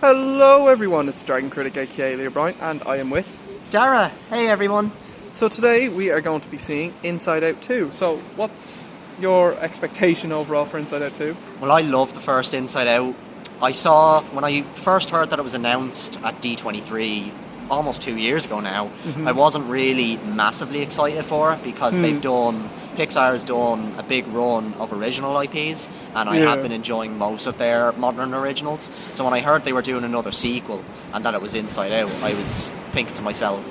Hello everyone, it's Dragon Critic aka Leah Bryant, and I am with Dara, hey everyone. So today we are going to be seeing Inside Out 2. So what's your expectation overall for Inside Out 2? Well, I love the first Inside Out. I saw, when I first heard that it was announced at D23 almost 2 years ago now, I wasn't really massively excited for it because Pixar's done a big run of original IPs, and I have been enjoying most of their modern originals. So when I heard they were doing another sequel and that it was Inside Out, I was thinking to myself,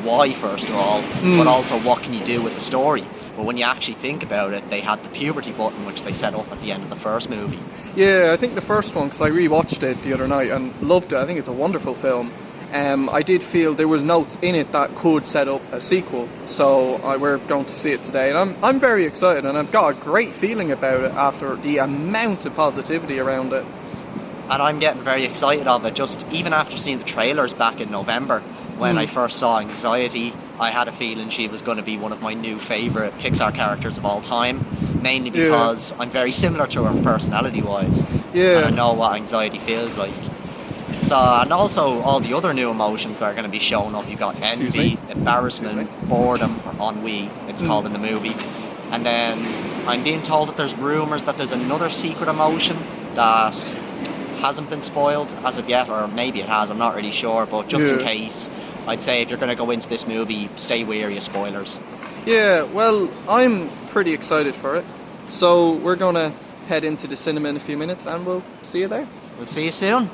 why first of all, but also what can you do with the story? But when you actually think about it, they had the puberty button which they set up at the end of the first movie. Yeah, I think the first one, because I rewatched it the other night and loved it. I think it's a wonderful film. I did feel there was notes in it that could set up a sequel, so we're going to see it today, and I'm very excited, and I've got a great feeling about it after the amount of positivity around it. And I'm getting very excited of it, just even after seeing the trailers back in November, when I first saw Anxiety. I had a feeling she was going to be one of my new favourite Pixar characters of all time, mainly because I'm very similar to her personality-wise, and I know what anxiety feels like. So, and also all the other new emotions that are going to be showing up. You've got envy, embarrassment, boredom, or ennui, it's called in the movie. And then I'm being told that there's rumours that there's another secret emotion that hasn't been spoiled as of yet, or maybe it has, I'm not really sure, but just in case, I'd say if you're going to go into this movie, stay wary of spoilers. Yeah, well, I'm pretty excited for it. So we're going to head into the cinema in a few minutes, and we'll see you there. We'll see you soon.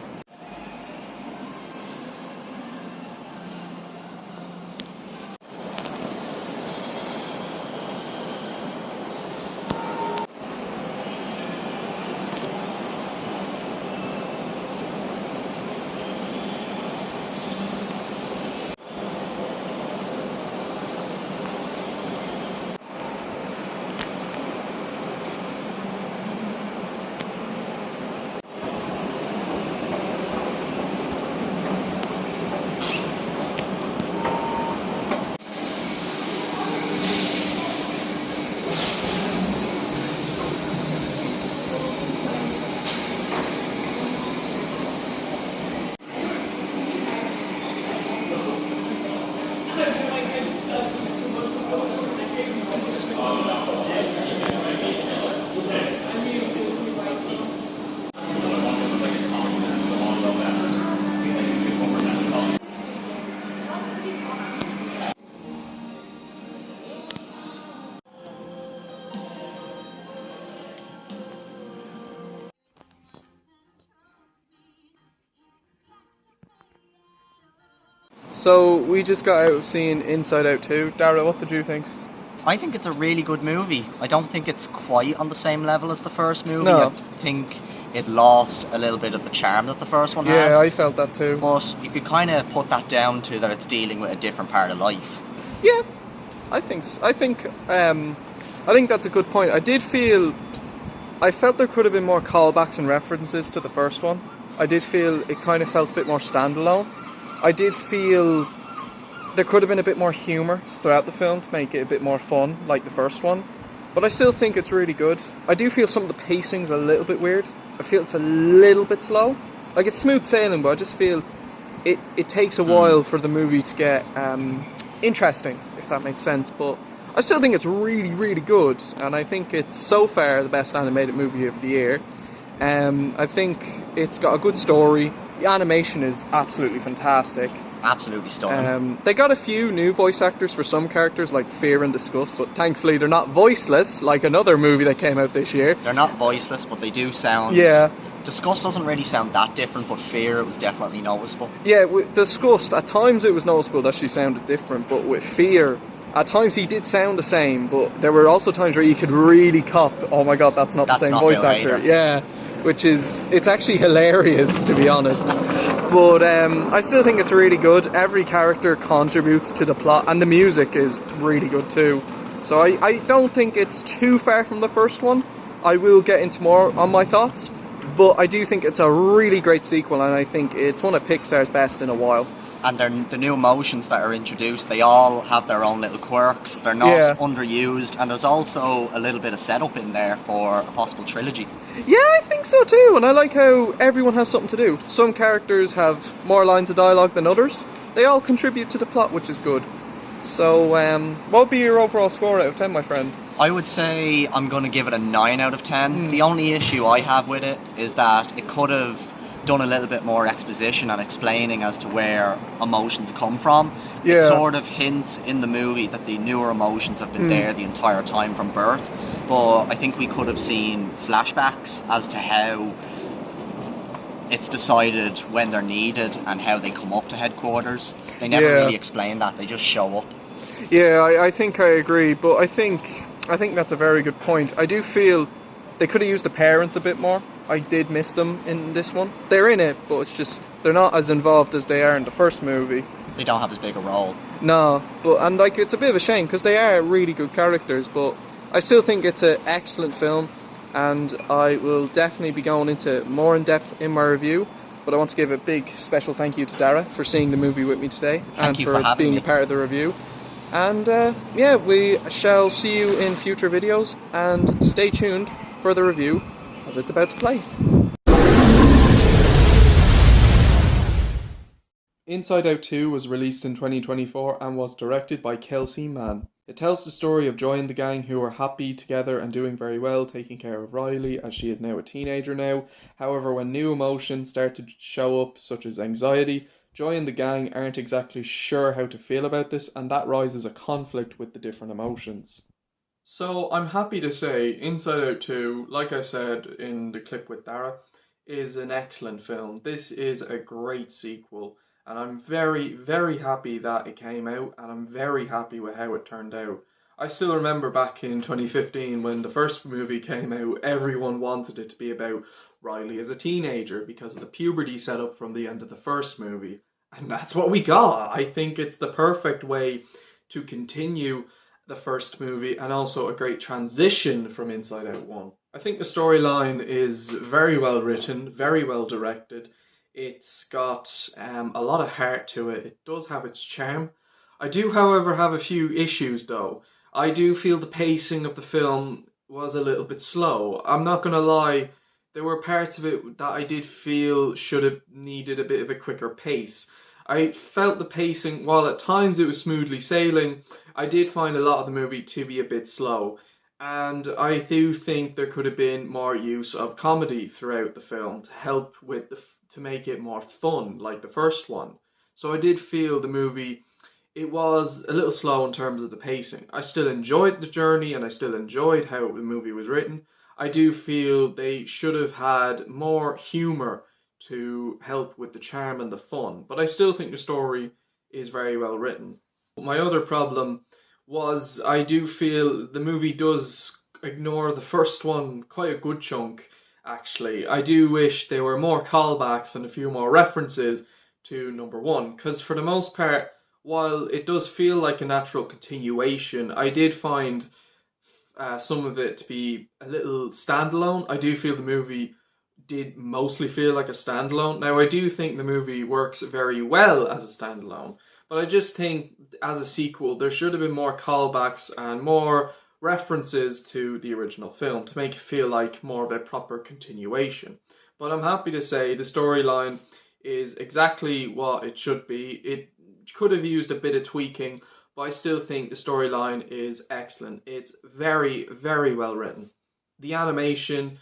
So we just got out of seeing Inside Out 2. Dara, what did you think? I think it's a really good movie. I don't think it's quite on the same level as the first movie. No. I think it lost a little bit of the charm that the first one had. Yeah, I felt that too. But you could kind of put that down to that it's dealing with a different part of life. Yeah, I think so. I think that's a good point. I felt there could have been more callbacks and references to the first one. I did feel it kind of felt a bit more standalone. I did feel there could have been a bit more humour throughout the film to make it a bit more fun, like the first one. But I still think it's really good. I do feel some of the pacing's a little bit weird. I feel it's a little bit slow. Like, it's smooth sailing, but I just feel it takes a while for the movie to get interesting, if that makes sense. But I still think it's really, really good. And I think it's so far the best animated movie of the year. I think it's got a good story. The animation is absolutely fantastic. Absolutely stunning. They got a few new voice actors for some characters, like Fear and Disgust, but thankfully they're not voiceless, like another movie that came out this year. They're not voiceless, but they do sound... Yeah. Disgust doesn't really sound that different, but Fear, it was definitely noticeable. Yeah, with Disgust, at times it was noticeable that she sounded different, but with Fear, at times he did sound the same, but there were also times where you could really cop, oh my god, that's not the same voice actor. Yeah. Which is, it's actually hilarious, to be honest. But I still think it's really good. Every character contributes to the plot, and the music is really good too. So I don't think it's too far from the first one. I will get into more on my thoughts, but I do think it's a really great sequel, and I think it's one of Pixar's best in a while. and the new emotions that are introduced, they all have their own little quirks. They're not underused, and there's also a little bit of setup in there for a possible trilogy. Yeah, I think so too, and I like how everyone has something to do. Some characters have more lines of dialogue than others. They all contribute to the plot, which is good. So, what would be your overall score out of 10, my friend? I would say I'm going to give it a 9 out of 10. The only issue I have with it is that it could have done a little bit more exposition and explaining as to where emotions come from. It sort of hints in the movie that the newer emotions have been there the entire time from birth, but I think we could have seen flashbacks as to how it's decided when they're needed and how they come up to headquarters. They never really explain that, they just show up. Yeah, I think I agree, but I think that's a very good point. I do feel they could have used the parents a bit more. I did miss them in this one. They're in it, but it's just they're not as involved as they are in the first movie. They don't have as big a role. No, but it's a bit of a shame because they are really good characters, but I still think it's an excellent film, and I will definitely be going into more in depth in my review. But I want to give a big special thank you to Dara for seeing the movie with me today and for being a part of the review. And we shall see you in future videos, and stay tuned for the review as it's about to play. Inside Out 2 was released in 2024 and was directed by Kelsey Mann. It tells the story of Joy and the gang, who are happy together and doing very well, taking care of Riley as she is now a teenager now. However, when new emotions start to show up, such as anxiety, Joy and the gang aren't exactly sure how to feel about this, and that rises a conflict with the different emotions. So I'm happy to say Inside Out 2, like I said in the clip with Dara, is an excellent film. This is a great sequel, and I'm very, very happy that it came out, and I'm very happy with how it turned out. I still remember back in 2015 when the first movie came out, everyone wanted it to be about Riley as a teenager because of the puberty setup from the end of the first movie. And that's what we got. I think it's the perfect way to continue the first movie, and also a great transition from Inside Out 1. I think the storyline is very well written, very well directed. It's got a lot of heart to it. It does have its charm. I do, however, have a few issues though. I do feel the pacing of the film was a little bit slow. I'm not going to lie, there were parts of it that I did feel should have needed a bit of a quicker pace. I felt the pacing, while at times it was smoothly sailing, I did find a lot of the movie to be a bit slow. And I do think there could have been more use of comedy throughout the film to help with to make it more fun, like the first one. So I did feel the movie, it was a little slow in terms of the pacing. I still enjoyed the journey, and I still enjoyed how the movie was written. I do feel they should have had more humour to help with the charm and the fun, but I still think the story is very well written. My other problem was I do feel the movie does ignore the first one quite a good chunk, actually. I do wish there were more callbacks and a few more references to number one, because for the most part, while it does feel like a natural continuation, I did find some of it to be a little standalone. I do feel the movie did mostly feel like a standalone. Now, I do think the movie works very well as a standalone, but I just think as a sequel, there should have been more callbacks and more references to the original film to make it feel like more of a proper continuation. But I'm happy to say the storyline is exactly what it should be. It could have used a bit of tweaking, but I still think the storyline is excellent. It's very, very well written. The animation,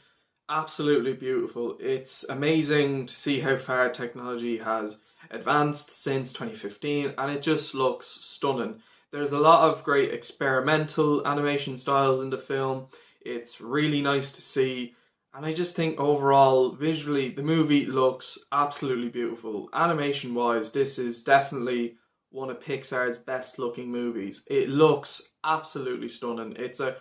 absolutely beautiful. It's amazing to see how far technology has advanced since 2015, and it just looks stunning. There's a lot of great experimental animation styles in the film. It's really nice to see, and I just think overall, visually, the movie looks absolutely beautiful. Animation wise, this is definitely one of Pixar's best looking movies. It looks absolutely stunning. It's a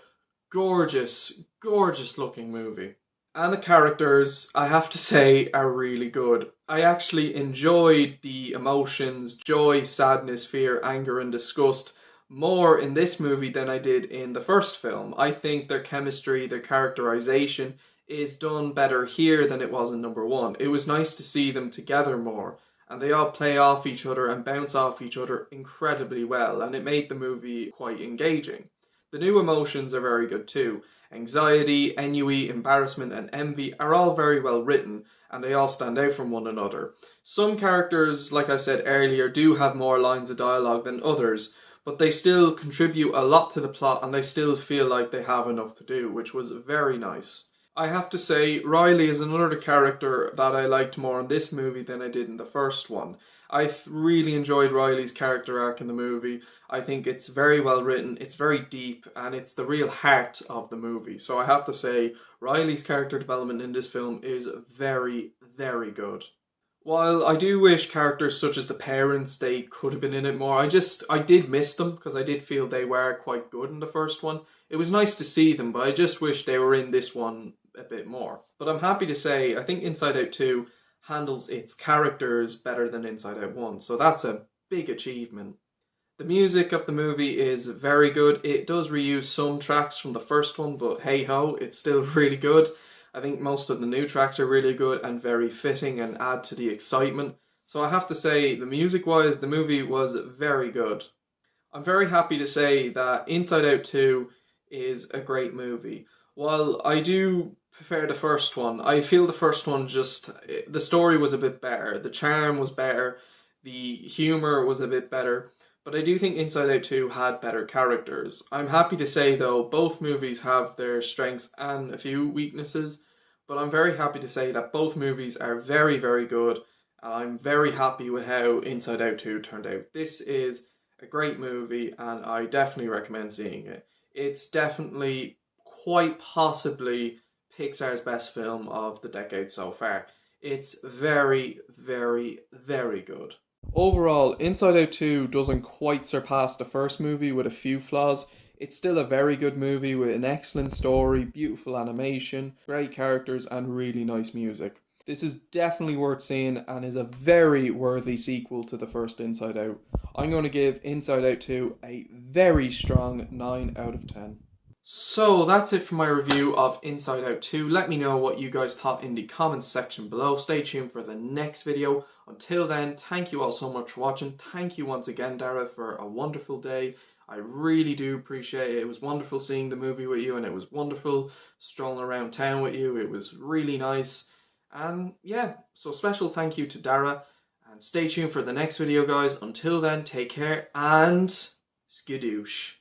gorgeous, gorgeous looking movie. And the characters, I have to say, are really good. I actually enjoyed the emotions, joy, sadness, fear, anger and disgust more in this movie than I did in the first film. I think their chemistry, their characterization is done better here than it was in number one. It was nice to see them together more, and they all play off each other and bounce off each other incredibly well, and it made the movie quite engaging. The new emotions are very good too. Anxiety, ennui, embarrassment, and envy are all very well written, and they all stand out from one another. Some characters, like I said earlier, do have more lines of dialogue than others, but they still contribute a lot to the plot and they still feel like they have enough to do, which was very nice. I have to say, Riley is another character that I liked more in this movie than I did in the first one. I really enjoyed Riley's character arc in the movie. I think it's very well written, it's very deep, and it's the real heart of the movie. So I have to say, Riley's character development in this film is very, very good. While I do wish characters such as the parents, they could have been in it more, I did miss them because I did feel they were quite good in the first one. It was nice to see them, but I just wish they were in this one a bit more. But I'm happy to say, I think Inside Out 2 handles its characters better than Inside Out 1, so that's a big achievement. The music of the movie is very good. It does reuse some tracks from the first one, but hey ho, it's still really good. I think most of the new tracks are really good and very fitting and add to the excitement. So I have to say, the music wise, the movie was very good. I'm very happy to say that Inside Out 2 is a great movie. While I do prefer the first one, I feel the first one the story was a bit better, the charm was better, the humour was a bit better, but I do think Inside Out 2 had better characters. I'm happy to say though, both movies have their strengths and a few weaknesses, but I'm very happy to say that both movies are very, very good, and I'm very happy with how Inside Out 2 turned out. This is a great movie, and I definitely recommend seeing it. It's definitely, quite possibly, Pixar's best film of the decade so far. It's very, very, very good. Overall, Inside Out 2 doesn't quite surpass the first movie with a few flaws. It's still a very good movie with an excellent story, beautiful animation, great characters, and really nice music. This is definitely worth seeing and is a very worthy sequel to the first Inside Out. I'm going to give Inside Out 2 a very strong 9 out of 10. So that's it for my review of Inside Out 2. Let me know what you guys thought in the comments section below. Stay tuned for the next video. Until then, thank you all so much for watching. Thank you once again, Dara, for a wonderful day. I really do appreciate it. It was wonderful seeing the movie with you, and it was wonderful strolling around town with you. It was really nice. And yeah, so special thank you to Dara. And stay tuned for the next video, guys. Until then, take care and skadoosh.